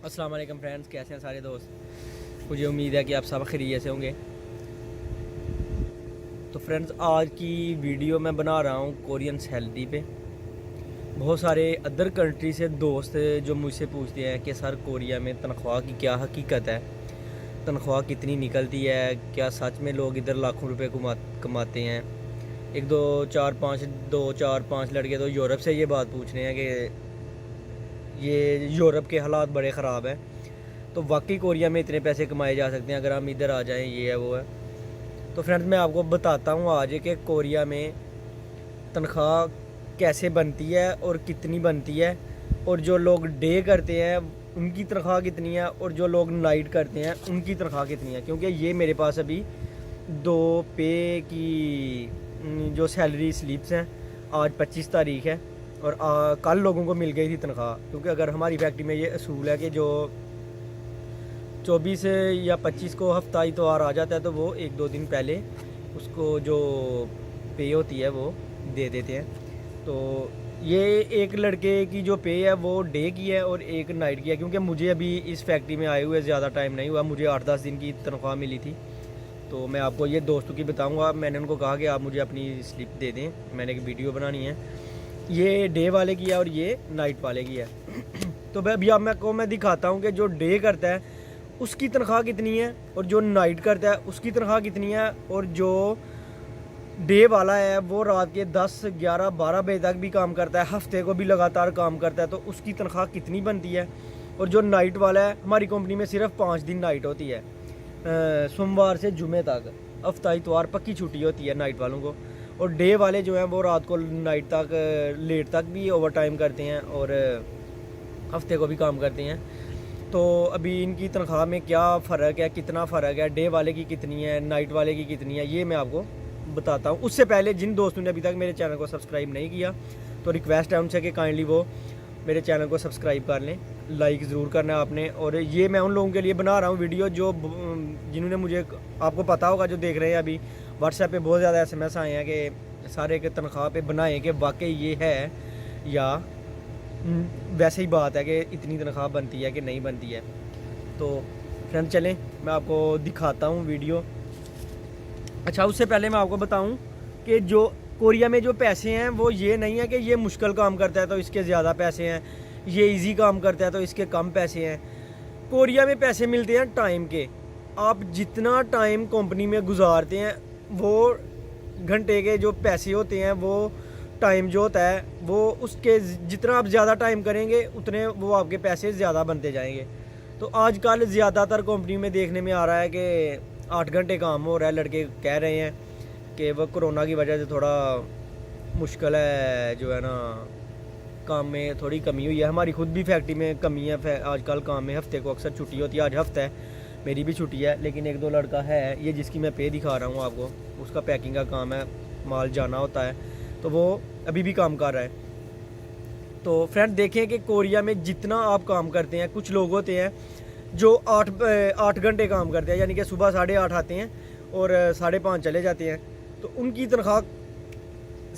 अस्सलाम वालेकुम फ्रेंड्स, कैसे हैं सारे दोस्त। मुझे उम्मीद है कि आप सब खैरियत से होंगे। तो फ्रेंड्स, आज की वीडियो मैं बना रहा हूँ कोरियन सैलरी पे। बहुत सारे अदर कंट्री से दोस्त जो मुझसे पूछते हैं कि सर कोरिया में तनख्वाह की क्या हकीकत है, तनख्वाह कितनी निकलती है, क्या सच में लोग इधर लाखों रुपए कमाते हैं। दो चार पाँच लड़के तो यूरोप से ये बात पूछ रहे हैं कि ये यूरोप के हालात बड़े ख़राब हैं, तो वाकई कोरिया में इतने पैसे कमाए जा सकते हैं अगर हम इधर आ जाएं, ये है वो है। तो फ्रेंड्स, मैं आपको बताता हूँ आज कि कोरिया में तनख्वाह कैसे बनती है और कितनी बनती है, और जो लोग डे करते हैं उनकी तनख्वाह कितनी है, और जो लोग नाइट करते हैं उनकी तनख्वाह कितनी है। क्योंकि ये मेरे पास अभी दो पे की जो सैलरी स्लिप्स हैं, आज 25 तारीख है और कल लोगों को मिल गई थी तनख्वाह। क्योंकि अगर हमारी फैक्ट्री में ये असूल है कि जो 24 या 25 को हफ्ता इतवार आ जाता है तो वो एक दो दिन पहले उसको जो पे होती है वो दे देते हैं। तो ये एक लड़के की जो पे है वो डे की है और एक नाइट की है। क्योंकि मुझे अभी इस फैक्ट्री में आए हुए ज़्यादा टाइम नहीं हुआ, मुझे 8-10 दिन की तनख्वाह मिली थी। तो मैं आपको ये दोस्तों की बताऊंगा। मैंने उनको कहा कि आप मुझे अपनी स्लिप दे दें, मैंने एक वीडियो बनानी है। ये डे वाले की है और ये नाइट वाले की है। तो अभी आपको मैं दिखाता हूँ कि जो डे करता है उसकी तनख्वाह कितनी है और जो नाइट करता है उसकी तनख्वाह कितनी है, और जो डे वाला है वो रात के 10, 11, 12 बजे तक भी काम करता है, हफ्ते को भी लगातार काम करता है, तो उसकी तनख्वाह कितनी बनती है। और जो नाइट वाला है, हमारी कंपनी में सिर्फ 5 दिन नाइट होती है, सोमवार से जुमे तक, हफ्ता इतवार पक्की छुट्टी होती है नाइट वालों को। और डे वाले जो हैं वो रात को नाइट तक लेट तक भी ओवर टाइम करते हैं और हफ्ते को भी काम करते हैं। तो अभी इनकी तनख्वाह में क्या फ़र्क है, कितना फ़र्क है, डे वाले की कितनी है, नाइट वाले की कितनी है, ये मैं आपको बताता हूँ। उससे पहले जिन दोस्तों ने अभी तक मेरे चैनल को सब्सक्राइब नहीं किया तो रिक्वेस्ट है उनसे कि काइंडली वो मेरे चैनल को सब्सक्राइब कर लें, लाइक ज़रूर करना है आपने। और ये मैं उन लोगों के लिए बना रहा हूँ वीडियो जिन्होंने मुझे, आपको पता होगा जो देख रहे हैं, अभी व्हाट्सएप पे बहुत ज़्यादा SMS आए हैं कि सारे के तनख्वाह पे बनाएं कि वाकई ये है या वैसे ही बात है कि इतनी तनख्वाह बनती है कि नहीं बनती है। तो फ्रेंड चलें मैं आपको दिखाता हूँ वीडियो। अच्छा, उससे पहले मैं आपको बताऊँ कि जो कोरिया में जो पैसे हैं वो ये नहीं है कि ये मुश्किल काम करता है तो इसके ज़्यादा पैसे हैं, ये इजी काम करता है तो इसके कम पैसे हैं। कोरिया में पैसे मिलते हैं टाइम के। आप जितना टाइम कंपनी में गुजारते हैं वो घंटे के जो पैसे होते हैं, वो टाइम जो होता है वो उसके जितना आप ज़्यादा टाइम करेंगे उतने वो आपके पैसे ज़्यादा बनते जाएंगे। तो आजकल ज़्यादातर कंपनी में देखने में आ रहा है कि 8 घंटे काम हो रहा है। लड़के कह रहे हैं कि वह कोरोना की वजह से थोड़ा मुश्किल है, जो है ना, काम में थोड़ी कमी हुई है। हमारी खुद भी फैक्ट्री में कमी है आजकल काम में। हफ्ते को अक्सर छुट्टी होती है, आज हफ्ता है, मेरी भी छुट्टी है, लेकिन एक दो लड़का है ये जिसकी मैं पे दिखा रहा हूँ आपको, उसका पैकिंग का काम है, माल जाना होता है, तो वो अभी भी काम कर रहा है। तो फ्रेंड देखें कि कोरिया में जितना आप काम करते हैं, कुछ लोग होते हैं जो 8 घंटे काम करते हैं, यानी कि सुबह 8:30 आते हैं और 5:30 चले जाते हैं, तो उनकी तनख्वाह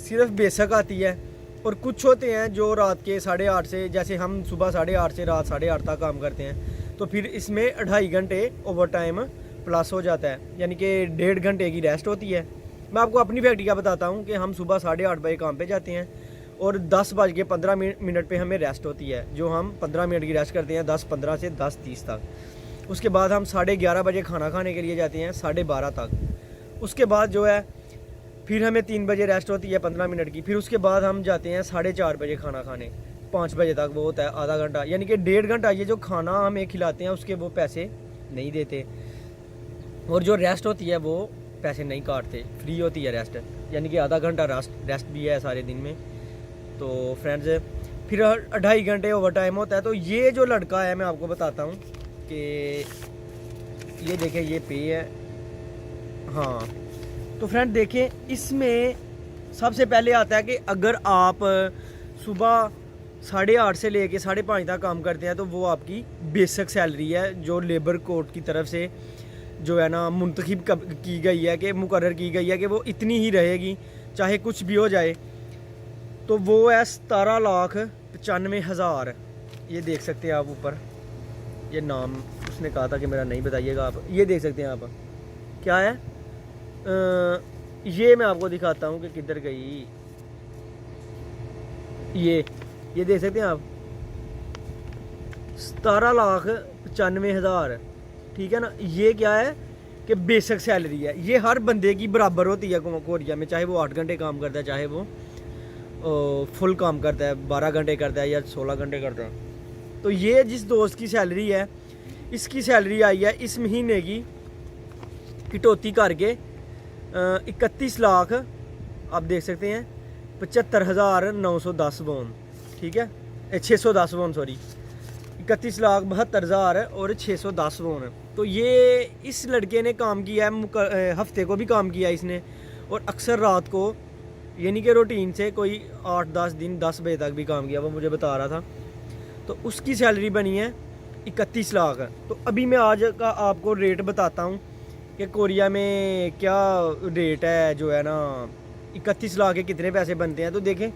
सिर्फ बेसिक आती है। और कुछ होते हैं जो रात के 8:30 से, जैसे हम सुबह 8:30 से रात 8:30 तक काम करते हैं, तो फिर इसमें 2.5 घंटे ओवर टाइम प्लस हो जाता है, यानी कि 1.5 घंटे की रेस्ट होती है। मैं आपको अपनी फैक्ट्री का बताता हूँ कि हम सुबह 8:30 बजे काम पे जाते हैं और 10:15 पे हमें रेस्ट होती है, जो हम 15 मिनट की रेस्ट करते हैं 10:15 से 10:30 तक। उसके बाद हम 11:30 बजे खाना खाने के लिए जाते हैं 12:30 तक। उसके बाद जो है फिर हमें 3 बजे रेस्ट होती है 15 मिनट की। फिर उसके बाद हम जाते हैं 4:30 बजे खाना खाने, 5 बजे तक वो होता है आधा घंटा, यानी कि 1.5 घंटा ये जो खाना हमें खिलाते हैं उसके वो पैसे नहीं देते। और जो रेस्ट होती है वो पैसे नहीं काटते, फ्री होती है रेस्ट, यानी कि आधा घंटा रेस्ट भी है सारे दिन में। तो फ्रेंड्स, फिर 2.5 घंटे ओवर टाइम होता है। तो ये जो लड़का है मैं आपको बताता हूँ कि ये देखें, ये पे है। हाँ, तो फ्रेंड देखें, इसमें सबसे पहले आता है कि अगर आप सुबह 8:30 से लेके 5:30 तक काम करते हैं तो वो आपकी बेसिक सैलरी है, जो लेबर कोर्ट की तरफ से जो है ना मुंतखब की गई है, कि मुकर्रर की गई है कि वो इतनी ही रहेगी चाहे कुछ भी हो जाए। तो वो है 17,95,000, ये देख सकते हैं आप ऊपर ये नाम उसने कहा था कि मेरा नहीं बताइएगा आप। ये देख सकते हैं आप क्या है, ये मैं आपको दिखाता हूँ कि किधर गई। ये देख सकते हैं आप 17,95,000, ठीक है ना। ये क्या है कि बेसिक सैलरी है, ये हर बंदे की बराबर होती है कोरिया में, चाहे वो 8 घंटे काम करता है, चाहे वो फुल काम करता है, 12 घंटे करता है या 16 घंटे करता है। तो ये जिस दोस्त की सैलरी है, इसकी सैलरी आई है इस महीने की कटौती करके 31 लाख, आप देख सकते हैं 75,910 वोन, ठीक है, 610 वोन, सॉरी 31,72,000 और 610 वोन। तो ये इस लड़के ने काम किया है, हफ्ते को भी काम किया इसने, और अक्सर रात को, यानी कि रूटीन से कोई 8-10 दिन 10 बजे तक भी काम किया, वो मुझे बता रहा था। तो उसकी सैलरी बनी है 31 लाख। तो अभी मैं आज का आपको रेट बताता हूँ कि कोरिया में क्या रेट है, जो है ना 31 लाख के कितने पैसे बनते हैं। तो देखें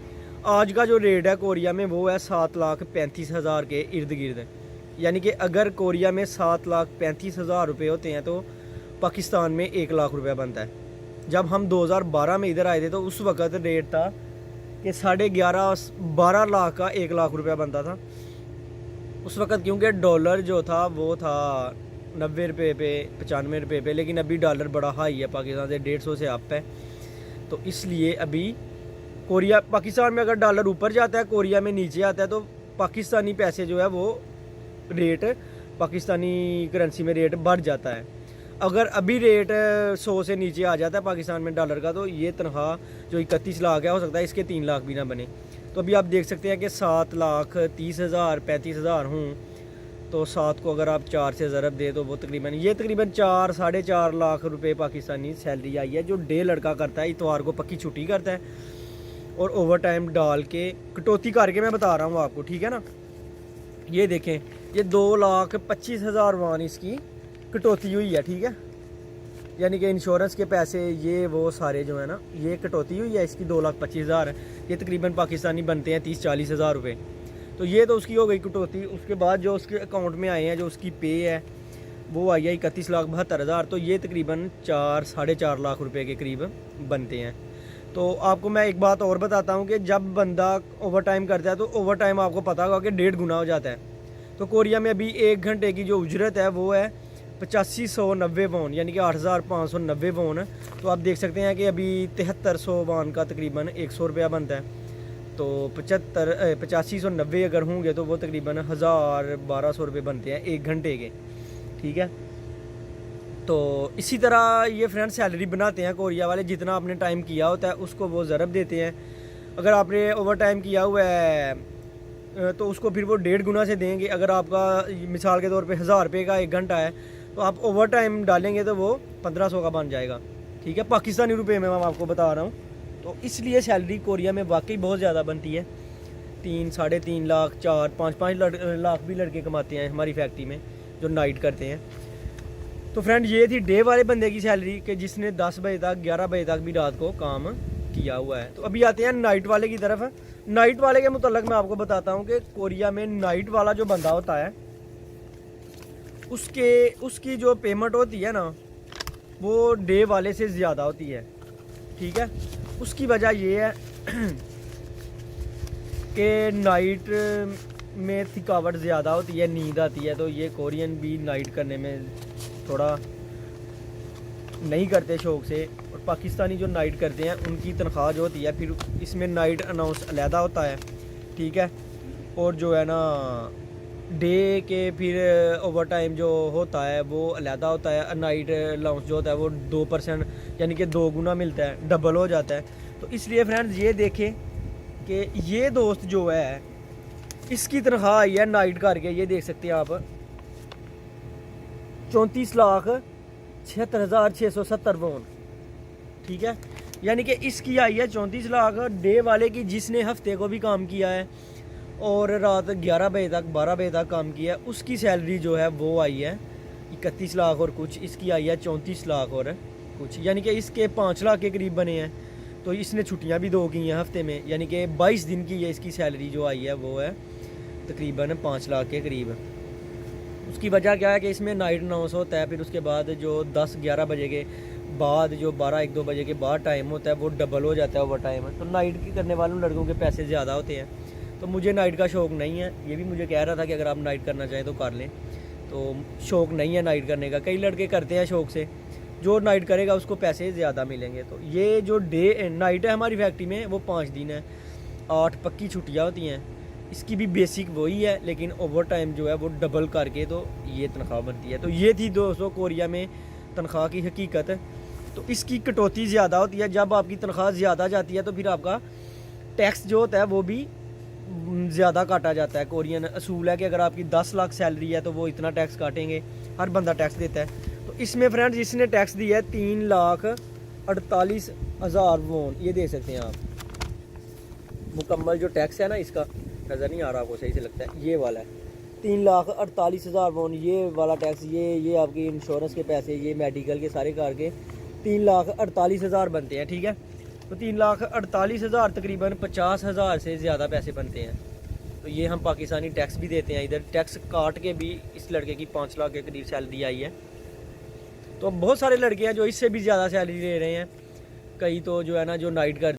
आज का जो रेट है कोरिया में वो है 7,35,000 के इर्द गिर्द। यानी कि अगर कोरिया में 7,35,000 रुपये होते हैं तो पाकिस्तान में 1 लाख रुपया बनता है। जब हम 2012 में इधर आए थे तो उस वक़्त रेट था कि 11.5-12 लाख का 1 लाख रुपया बनता था उस वक़्त, क्योंकि डॉलर जो था वो था 90 रुपये पे, 95 रुपये पे। लेकिन अभी डॉलर बड़ा हाई है, पाकिस्तान से 150 से अप है। तो इसलिए अभी कोरिया, पाकिस्तान में अगर डॉलर ऊपर जाता है, कोरिया में नीचे आता है, तो पाकिस्तानी पैसे जो है वो रेट, पाकिस्तानी करेंसी में रेट बढ़ जाता है। अगर अभी रेट 100 से नीचे आ जाता है पाकिस्तान में डॉलर का, तो ये तनख्वाह जो 31 लाख है, हो सकता है इसके 3 लाख भी ना बने। तो अभी आप देख सकते हैं कि 7,30,000 35,000 हूँ, तो 7 को अगर आप 4 से ज़रब दे तो वो तकरीबन 4-4.5 लाख रुपए पाकिस्तानी सैलरी आई है, जो डे लड़का करता है, इतवार को पक्की छुट्टी करता है और ओवर टाइम डाल के कटौती करके मैं बता रहा हूँ आपको, ठीक है ना। ये देखें, ये 2,25,000 वान इसकी कटौती हुई है, ठीक है। यानी कि इंश्योरेंस के पैसे ये वो सारे जो है ना, ये कटौती हुई है इसकी 2,25,000। ये तकरीबन पाकिस्तानी बनते हैं 30-40 हज़ार रुपये। तो ये तो उसकी हो गई कटौती। उसके बाद जो उसके अकाउंट में आए हैं, जो उसकी पे है, वो आई है 31,72,000। तो ये तकरीबन 4-4.5 लाख रुपए के करीब बनते हैं। तो आपको मैं एक बात और बताता हूँ कि जब बंदा ओवर टाइम करता है तो ओवर टाइम आपको पता होगा कि 1.5 गुना हो जाता है। तो कोरिया में अभी 1 घंटे की जो उजरत है वो है 8590 वोन, यानी कि 8,590 वोन। तो आप देख सकते हैं कि अभी 7300 वान का तकरीबन 100 रुपया बनता है। तो 8590 अगर होंगे तो वो तकरीबन 1,000-1,200 रुपये बनते हैं 1 घंटे के, ठीक है। तो इसी तरह ये फ्रेंड सैलरी बनाते हैं कोरिया वाले। जितना आपने टाइम किया होता है उसको वो ज़रब देते हैं। अगर आपने ओवर टाइम किया हुआ है तो उसको फिर वो 1.5 गुना से देंगे। अगर आपका मिसाल के तौर पे 1,000 रुपये का 1 घंटा है, तो आप ओवर टाइम डालेंगे तो वो 1,500 का बन जाएगा, ठीक है, पाकिस्तानी रुपये में मैं आपको बता रहा हूँ। तो इसलिए सैलरी कोरिया में वाकई बहुत ज़्यादा बनती है। 3-3.5 लाख, 4-5 लाख भी लड़के कमाते हैं हमारी फैक्ट्री में जो नाइट करते हैं। तो फ्रेंड ये थी डे वाले बंदे की सैलरी कि जिसने 10 बजे तक 11 बजे तक भी रात को काम किया हुआ है। तो अभी आते हैं नाइट वाले की तरफ। नाइट वाले के मुताल्लिक मैं आपको बताता हूँ कि कोरिया में नाइट वाला जो बंदा होता है उसकी जो पेमेंट होती है ना, वो डे वाले से ज़्यादा होती है, ठीक है। उसकी वजह ये है कि नाइट में थकावट ज़्यादा होती है, नींद आती है। तो ये कोरियन भी नाइट करने में थोड़ा नहीं करते शौक से। और पाकिस्तानी जो नाइट करते हैं उनकी तनख्वाह जो होती है, फिर इसमें नाइट अनाउंस अलहदा होता है, ठीक है। और जो है ना डे के फिर ओवर टाइम जो होता है वो अलहदा होता है। नाइट अलाउंस जो होता है वो 2% यानी कि 2 गुना मिलता है, डबल हो जाता है। तो इसलिए फ्रेंड्स ये देखें कि ये दोस्त जो है इसकी तनख्वाह आई है नाइट करके, ये देख सकते हैं आप 34,76,670 वोन, ठीक है। यानी कि इसकी आई है 34 लाख। डे वाले की जिसने हफ्ते को भी काम किया है और रात 11 बजे तक 12 बजे तक काम किया है, उसकी सैलरी जो है वो आई है 31 लाख और कुछ। इसकी आई है 34 लाख और कुछ, यानी कि इसके 5 लाख के करीब बने हैं। तो इसने छुट्टियां भी 2 की हैं हफ्ते में, यानी कि 22 दिन की है इसकी सैलरी जो आई है वो है तकरीबन 5 लाख के करीब। उसकी वजह क्या है कि इसमें नाइट 900 होता है, फिर उसके बाद जो 10-11 बजे के बाद जो 12-1-2 बजे के बाद टाइम होता है वो डबल हो जाता है ओवर टाइम। तो नाइट की करने वालों लड़कों के पैसे ज़्यादा होते हैं। तो मुझे नाइट का शौक़ नहीं है, ये भी मुझे कह रहा था कि अगर आप नाइट करना चाहें तो कर लें, तो शौक़ नहीं है नाइट करने का। कई लड़के करते हैं शौक़ से, जो नाइट करेगा उसको पैसे ज़्यादा मिलेंगे। तो ये जो डे नाइट है हमारी फैक्ट्री में वो 5 दिन है, 8 पक्की छुट्टियाँ होती हैं। इसकी भी बेसिक वही है, लेकिन ओवर टाइम जो है वो डबल करके तो ये तनख्वाह बनती है। तो ये थी दोस्तों कोरिया में तनख्वाह की हकीकत। तो इसकी कटौती ज़्यादा होती है, जब आपकी तनख्वाह ज़्यादा जाती है तो फिर आपका टैक्स जो होता है वो भी ज़्यादा काटा जाता है। कोरियन असूल है कि अगर आपकी 10 लाख सैलरी है तो वो इतना टैक्स काटेंगे, हर बंदा टैक्स देता है। तो इसमें फ्रेंड्स इसने टैक्स दिया है 3,48,000 वोन, ये दे सकते हैं आप। मुकम्मल जो टैक्स है ना, इसका नज़र नहीं आ रहा आपको, सही से लगता है ये वाला है 3,48,000 वोन, ये वाला टैक्स, ये आपकी इंश्योरेंस के पैसे, ये मेडिकल के सारे करके 3,48,000 बनते हैं। ठीक है, तो 3,48,000 तकरीबन 50,000 से ज़्यादा पैसे बनते हैं। तो ये हम पाकिस्तानी टैक्स भी देते हैं, इधर टैक्स काट के भी इस लड़के की 5 लाख के करीब सैलरी आई है। तो बहुत सारे लड़के हैं जो इससे भी ज़्यादा सैलरी ले रहे हैं। कई तो जो है ना जो नाइट कर